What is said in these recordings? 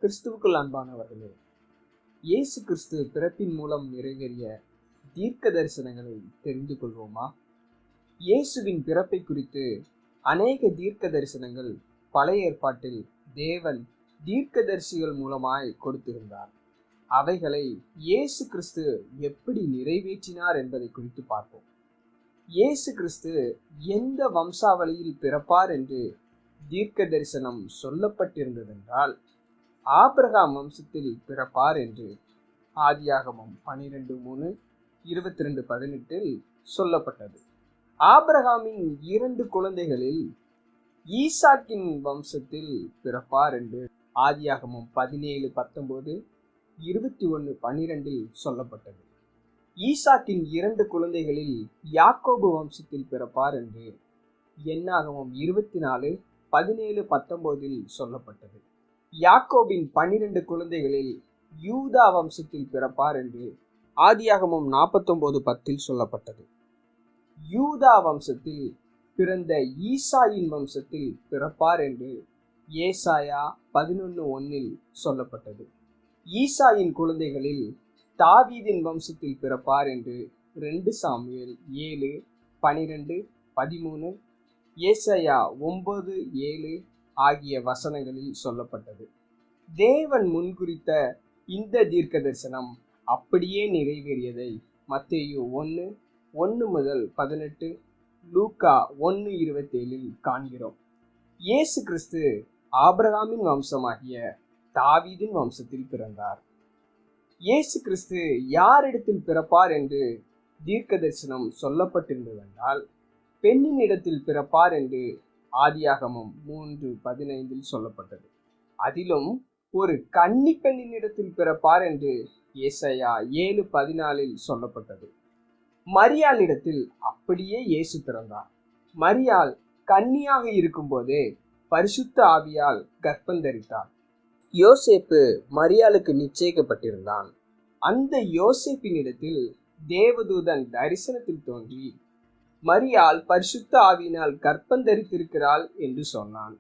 கிறிஸ்துவுக்குள் அன்பானவர்களே, இயேசு கிறிஸ்து பிறப்பின் மூலம் நிறைவேறிய தீர்க்க தரிசனங்களை தெரிந்து கொள்வோமா? இயேசுவின் பிறப்பை குறித்து அநேக தீர்க்க தரிசனங்கள் பழைய ஏற்பாட்டில் தேவன் தீர்க்கதரிசிகள் மூலமாய் கொடுத்திருந்தார். அவைகளை இயேசு கிறிஸ்து எப்படி நிறைவேற்றினார் என்பதை குறித்து பார்ப்போம். இயேசு கிறிஸ்து எந்த வம்சாவளியில் பிறப்பார் என்று தீர்க்க தரிசனம் சொல்லப்பட்டிருந்ததென்றால் ஆபிரகாம் வம்சத்தில் பிறப்பார் என்று ஆதியாகமம் 12:3, 22:18 சொல்லப்பட்டது. ஆபிரகாமின் 2 குழந்தைகளில் ஈசாக்கின் வம்சத்தில் பிறப்பார் என்று ஆதியாகமம் 17:19, 21:12 சொல்லப்பட்டது. ஈசாக்கின் 2 குழந்தைகளில் யாக்கோபு வம்சத்தில் பிறப்பார் என்று என்னாகமம் 24:17-19 சொல்லப்பட்டது. யாக்கோபின் 12 குழந்தைகளில் யூதா வம்சத்தில் பிறப்பார் என்று ஆதியாகமம் 49:10 சொல்லப்பட்டது. யூதா வம்சத்தில் பிறந்த ஈசாயின் வம்சத்தில் பிறப்பார் என்று ஏசாயா 11:1 சொல்லப்பட்டது. ஈசாயின் குழந்தைகளில் தாவீதின் வம்சத்தில் பிறப்பார் என்று 2 சாமுவேல் 7:12, 13, ஏசாயா 9:7 ஆகிய வசனங்களில் சொல்லப்பட்டது. தேவன் முன்குறித்த இந்த தீர்க்க தரிசனம் அப்படியே நிறைவேறியதை மத்தேயு 1:1-18, லூக்கா 1:27 காண்கிறோம். இயேசு கிறிஸ்து ஆபிரகாமின் வம்சமாகிய தாவீதின் வம்சத்தில் பிறந்தார். இயேசு கிறிஸ்து யாரிடத்தில் பிறப்பார் என்று தீர்க்க தரிசனம் சொல்லப்பட்டிருந்ததென்றால் பெண்ணின் இடத்தில் பிறப்பார் என்று ஆதியாகமம் 3:15 சொல்லப்பட்டது. அதிலும் ஒரு கன்னி பெண்ணின் இடத்தில் பிறப்பார் என்று ஏசாயா 7:14 சொல்லப்பட்டது. மரியாளிடத்தில் அப்படியே இயேசு பிறந்தார். மரியாள் கன்னியாக இருக்கும்போதே பரிசுத்த ஆவியால் கர்ப்பந்தரித்தார். யோசேப்பு மரியாளுக்கு நிச்சயிக்கப்பட்டிருந்தான். அந்த யோசேப்பின் இடத்தில் தேவதூதன் தரிசனத்தில் தோன்றி மரியாள் பரிசுத்த ஆவியினால் கர்ப்பந்தரித்திருக்கிறாள் என்று சொன்னான்.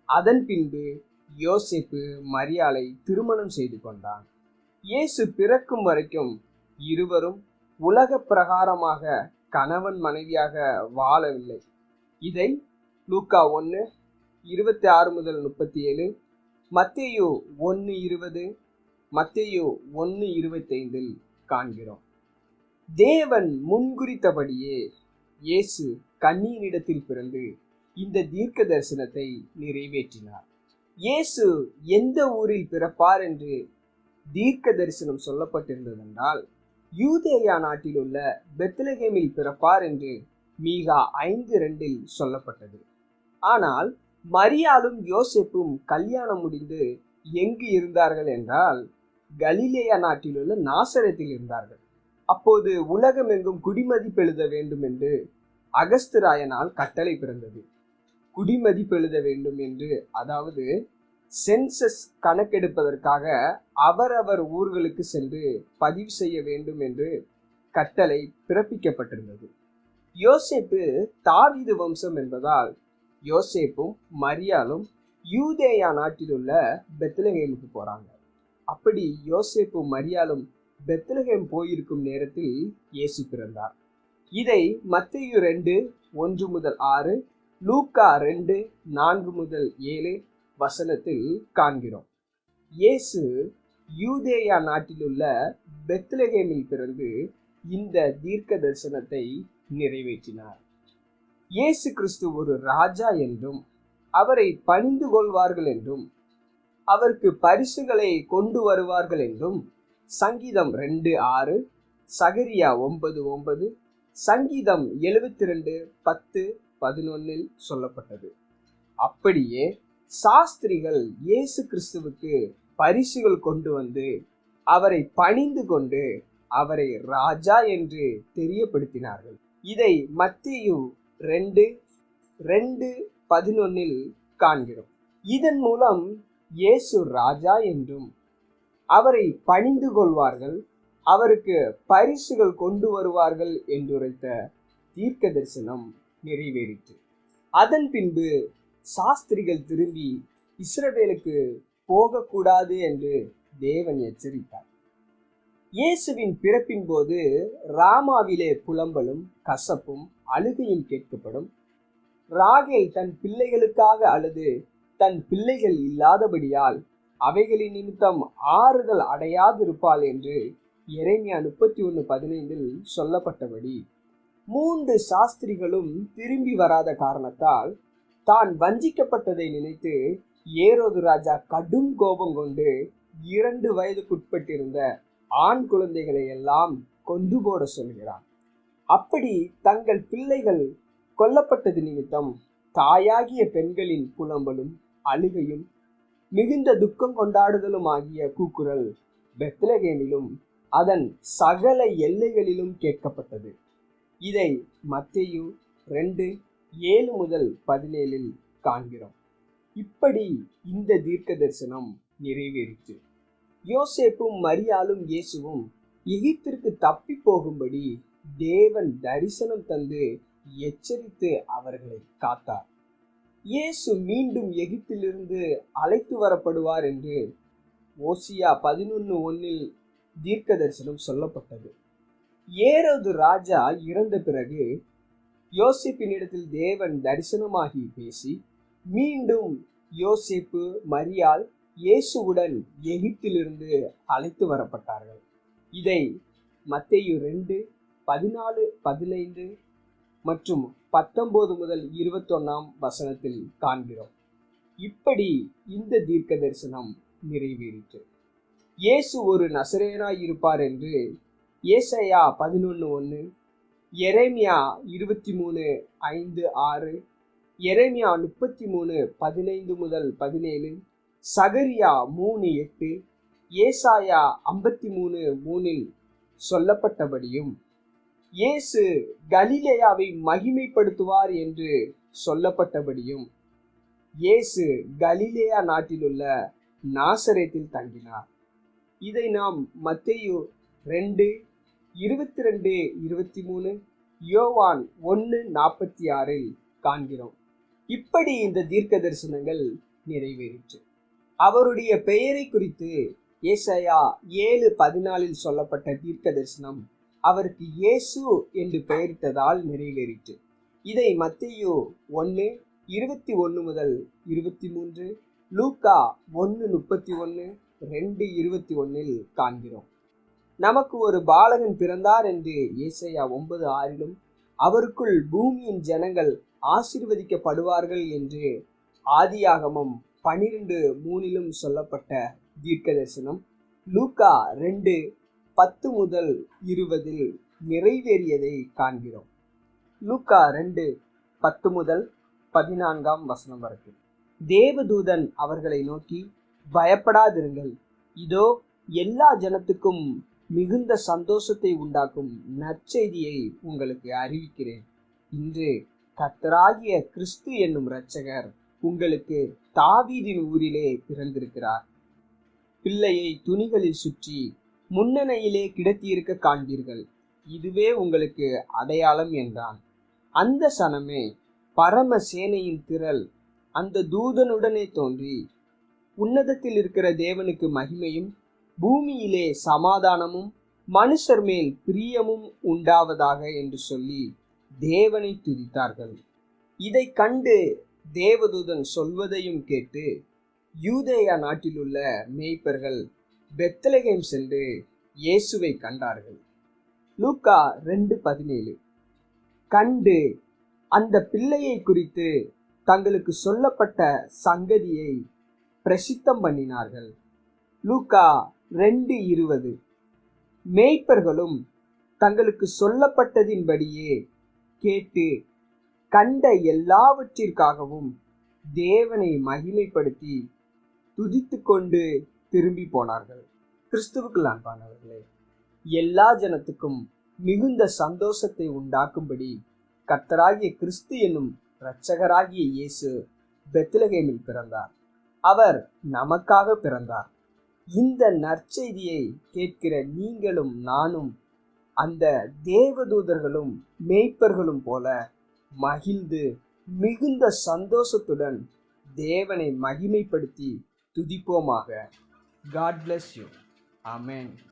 அதன் பின்பு யோசேப்பு மரியாளை திருமணம் செய்து கொண்டான். இயேசு பிறக்கும் வரைக்கும் இருவரும் உலக பிரகாரமாக கணவன் மனைவியாக வாழவில்லை. இதை லூக்கா 1:26-37, மத்தேயு 1:20, மத்தேயு 1:25 காண்கிறோம். தேவன் முன்குறித்தபடியே இயேசு கன்னியினிடத்தில் பிறந்து இந்த தீர்க்க தரிசனத்தை நிறைவேற்றினார். இயேசு எந்த ஊரில் பிறப்பார் என்று தீர்க்க தரிசனம் சொல்லப்பட்டிருந்ததென்றால் யூதேயா நாட்டில் உள்ள பெத்லகேமில் பிறப்பார் என்று மீகா 5:2 சொல்லப்பட்டது. ஆனால் மரியாளும் யோசேப்பும் கல்யாணம் முடிந்து எங்கு இருந்தார்கள் என்றால் கலிலேயா நாட்டில் உள்ள நாசரேத்தில் இருந்தார்கள். அப்போது உலகம் எங்கும் குடிமதிப்பெழுத வேண்டும் என்று அகஸ்துராயனால் கட்டளை பிறந்தது. குடிமதிப்பெழுத வேண்டும் என்று, அதாவது சென்சஸ் கணக்கெடுப்பதற்காக அவரவர் ஊர்களுக்கு சென்று பதிவு செய்ய வேண்டும் என்று கட்டளை பிறப்பிக்கப்பட்டிருந்தது. யோசேப்பு தாவீது வம்சம் என்பதால் யோசேப்பும் மரியாளும் யூதேயா நாட்டில் உள்ள பெத்லகேமுக்கு போறாங்க. அப்படி யோசேப்பும் மரியாளும் பெத்லகேம் போயிருக்கும் நேரத்தில் இயேசு பிறந்தார். இதை மத்தேயு 2:1-6, லூக்கா 2:4-7 வசனத்தில் காண்கிறோம். இயேசு யூதேயா நாட்டில் உள்ள பெத்லகேமில் பிறந்து இந்த தீர்க்க தரிசனத்தை நிறைவேற்றினார். இயேசு கிறிஸ்து ஒரு ராஜா என்றும் அவரை பணிந்து கொள்வார்கள் என்றும் அவருக்கு பரிசுகளை கொண்டு வருவார்கள் என்றும் சங்கீதம் 2:6, சகரியா 9:9, சங்கீதம் 72:10-11 சொல்லப்பட்டது. அப்படியே சாஸ்திரிகள் இயேசு கிறிஸ்துவுக்கு பரிசுகள் கொண்டு வந்து அவரை பணிந்து கொண்டு அவரை ராஜா என்று தெரியப்படுத்தினார்கள். இதை மத்தேயு 2:2-11 காண்கிறோம். இதன் மூலம் இயேசு ராஜா என்றும் அவரை பணிந்து கொள்வார்கள், அவருக்கு பரிசுகள் கொண்டு வருவார்கள் என்றுரைத்த தீர்க்க தரிசனம் நிறைவேறிற்று. அதன் பின்பு சாஸ்திரிகள் திரும்பி இஸ்ரவேலுக்கு போகக்கூடாது என்று தேவன் எச்சரித்தார். இயேசுவின் பிறப்பின் போது ராமாவிலே புலம்பலும் கசப்பும் அழுகையும் கேட்கப்படும். ராகேல் தன் பிள்ளைகளுக்காக அழுது தன் பிள்ளைகள் இல்லாதபடியால் அவைகளின் நிமித்தம் ஆறுதல் அடையாதிருப்பாள் என்று எரேமியா 31:15 சொல்லப்பட்டபடி 3 சாஸ்திரிகளும் திரும்பி வராத காரணத்தால் தான் வஞ்சிக்கப்பட்டதை நினைத்து ஏரோது ராஜா கடும் கோபம் கொண்டு 2 வயதுக்குட்பட்டிருந்த ஆண் குழந்தைகளை எல்லாம் கொன்று போட சொல்கிறான். அப்படி தங்கள் பிள்ளைகள் கொல்லப்பட்டது நிமித்தம் தாயாகிய பெண்களின் புலம்பலும் அழுகையும் மிகுந்த துக்கம் கொண்டாடுதலும் ஆகிய கூக்குரல் பெத்லகேமிலும் அதன் சகல எல்லைகளிலும் கேட்கப்பட்டது. இதை மத்தேயு 2:7-17 காண்கிறோம். இப்படி இந்த தீர்க்க தரிசனம் நிறைவேறிற்று. யோசேப்பும் மரியாளும் இயேசுவும் எகிப்திற்கு தப்பி போகும்படி தேவன் தரிசனம் தந்து எச்சரித்து அவர்களை காத்தார். இயேசு மீண்டும் எகிப்திலிருந்து அழைத்து வரப்படுவார் என்று ஓசியா 11:1 தீர்க்க தரிசனம் சொல்லப்பட்டது. ஏரோது ராஜா இறந்த பிறகு யோசேப்பினிடத்தில் தேவன் தரிசனமாகி பேசி மீண்டும் யோசேப்பு மரியாள் இயேசுவுடன் எகிப்திலிருந்து அழைத்து வரப்பட்டார்கள். இதை மத்தேயு 2:14-15 மற்றும் 19-21 காண்கிறோம். இப்படி இந்த தீர்க்க தரிசனம் நிறைவேறிற்று. இயேசு ஒரு நசரேயனாய் இருப்பார் என்று ஏசாயா 11:1, எரேமியா 23:5-6, எரேமியா 33:15-17, சகரியா 3:8, ஏசாயா 53:3 சொல்லப்பட்டபடியும் இயேசு கலிலேயாவை மகிமைப்படுத்துவார் என்று சொல்லப்பட்டபடியும் இயேசு கலிலேயா நாட்டிலுள்ள நாசரேத்தில் தங்கினார். இதை நாம் மத்தேயு 2:22-23, யோவான் 1:46 காண்கிறோம். இப்படி இந்த தீர்க்க தரிசனங்கள் நிறைவேறிற்று. அவருடைய பெயரை குறித்து ஏசாயா 7:14 சொல்லப்பட்ட தீர்க்க தரிசனம் அவருக்கு இயேசு என்று பெயரிட்டதால் நிறைவேறிற்று. இதை மத்தேயு 1:21-23, லூக்கா 1:31, 2:21 காண்கிறோம். நமக்கு ஒரு பாலகன் பிறந்தார் என்று ஏசாயா 9:6 அவருக்குள் பூமியின் ஜனங்கள் ஆசீர்வதிக்கப்படுவார்கள் என்று ஆதியாகமம் 12:3 சொல்லப்பட்ட தீர்க்க தரிசனம் லூக்கா 2:10-20 நிறைவேறியதை காண்கிறோம். லூக்கா 2:10-14 வரைக்கும். தேவதூதன் அவர்களை நோக்கி, பயப்படாதிருங்கள், இதோ எல்லா ஜனத்துக்கும் மிகுந்த சந்தோஷத்தை உண்டாக்கும் நற்செய்தியை உங்களுக்கு அறிவிக்கிறேன். இன்று கர்த்தராகிய கிறிஸ்து என்னும் இரட்சகர் உங்களுக்கு தாவீதின் ஊரிலே பிறந்திருக்கிறார். பிள்ளையை துணிகளில் சுற்றி முன்னணையிலே கிடத்தியிருக்க காண்பீர்கள். இதுவே உங்களுக்கு அடையாளம் என்றான். அந்த சனமே பரம சேனையின் திரள் அந்த தூதனுடனே தோன்றி, உன்னதத்தில் இருக்கிற தேவனுக்கு மகிமையும் பூமியிலே சமாதானமும் மனுஷர் மேல் பிரியமும் உண்டாவதாக என்று சொல்லி தேவனை துதித்தார்கள். இதை கண்டு தேவதூதன் சொல்வதையும் கேட்டு யூதேயா நாட்டிலுள்ள மேய்ப்பர்கள் பெத்லகேம் சென்று இயேசுவை கண்டார்கள். லூக்கா 2:17 கண்டு அந்த பிள்ளையை குறித்து தங்களுக்கு சொல்லப்பட்ட சங்கதியை பிரசித்தம் பண்ணினார்கள். லூக்கா 2:20 மேய்ப்பர்களும் தங்களுக்கு சொல்லப்பட்டதின்படியே கேட்டு கண்ட எல்லாவற்றிற்காகவும் தேவனை மகிமைப்படுத்தி துதித்து கொண்டு திரும்பி போனார்கள். கிறிஸ்துவுக்குள் அன்பானவர்களே, எல்லா ஜனத்துக்கும் மிகுந்த சந்தோஷத்தை உண்டாக்கும்படி கர்த்தராகிய கிறிஸ்து என்னும் இரட்சகராகிய இயேசு பெத்லகேமில் பிறந்தார். அவர் நமக்காக பிறந்தார். இந்த நற்செய்தியை கேட்கிற நீங்களும் நானும் அந்த தேவதூதர்களும் மேய்ப்பர்களும் போல மகிழ்ந்து மிகுந்த சந்தோஷத்துடன் தேவனை மகிமைப்படுத்தி துதிப்போமாக. God bless you. ஆமென்.